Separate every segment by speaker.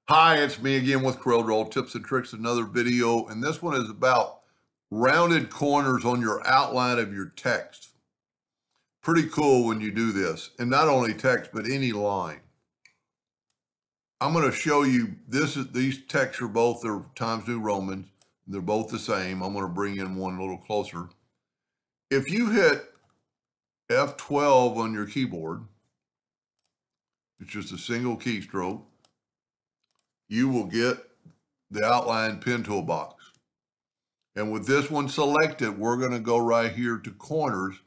Speaker 1: Hi, it's me again with CorelDraw Tips and Tricks, another video, and this one is about rounded corners on your outline of your text. Pretty cool when you do this, and not only text, but any line. I'm going to show you, these texts are both, they're Times New Romans, they're both the same. I'm going to bring in one a little closer. If you hit F12 on your keyboard, it's just a single keystroke, you will get the outline pen toolbox. And with this one selected, we're going to go right here to corners,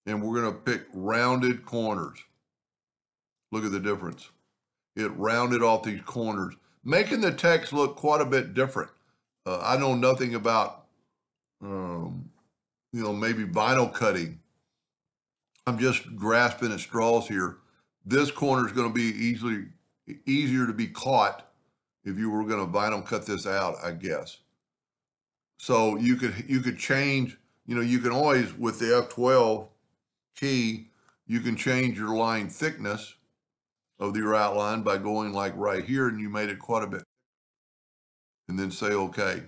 Speaker 1: and we're going to pick rounded corners. Look at the difference. It rounded off these corners, making the text look quite a bit different. I know nothing about, maybe vinyl cutting. I'm just grasping at straws here. This corner is going to be easier to be caught if you were going to vinyl cut this out, I guess. So you could change, you can always, with the F12 key, you can change your line thickness of your outline by going like right here, and you made it quite a bit, and then say okay.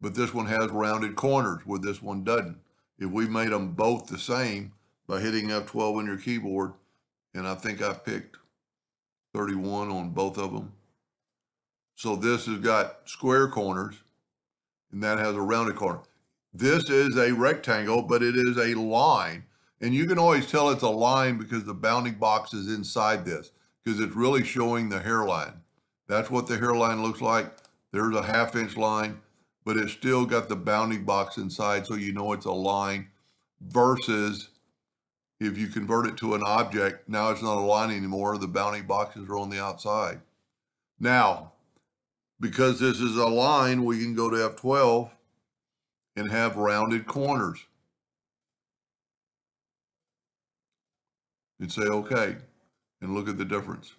Speaker 1: But this one has rounded corners where this one doesn't. If we made them both the same by hitting F12 on your keyboard, and I think I picked 31 on both of them. So this has got square corners, and that has a rounded corner. This is a rectangle, but it is a line. And you can always tell it's a line because the bounding box is inside this, because it's really showing the hairline. That's what the hairline looks like. There's a 1/2 inch line, but it's still got the bounding box inside, so you know it's a line. Versus if you convert it to an object, now it's not a line anymore. The bounding boxes are on the outside. Now, because this is a line, we can go to F12 and have rounded corners and say, okay, and look at the difference.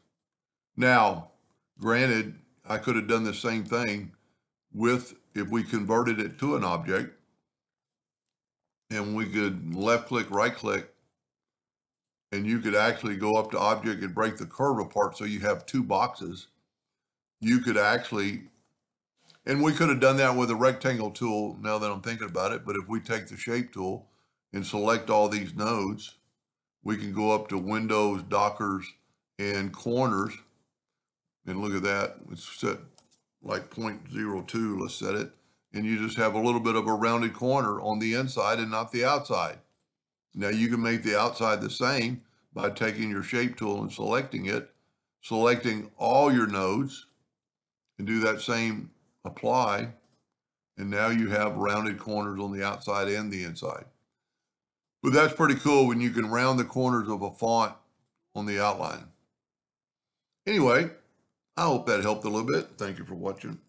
Speaker 1: Now, granted, I could have done the same thing if we converted it to an object, and we could left click, right click, and you could actually go up to object and break the curve apart so you have two boxes. You could actually, and we could have done that with a rectangle tool now that I'm thinking about it, but if we take the shape tool and select all these nodes, we can go up to windows, dockers, and corners, and look at that. It's set like 0.02, let's set it, and you just have a little bit of a rounded corner on the inside and not the outside. Now you can make the outside the same by taking your shape tool and selecting it, selecting all your nodes, and do that same apply, and now you have rounded corners on the outside and the inside. But that's pretty cool when you can round the corners of a font on the outline. Anyway, I hope that helped a little bit. Thank you for watching.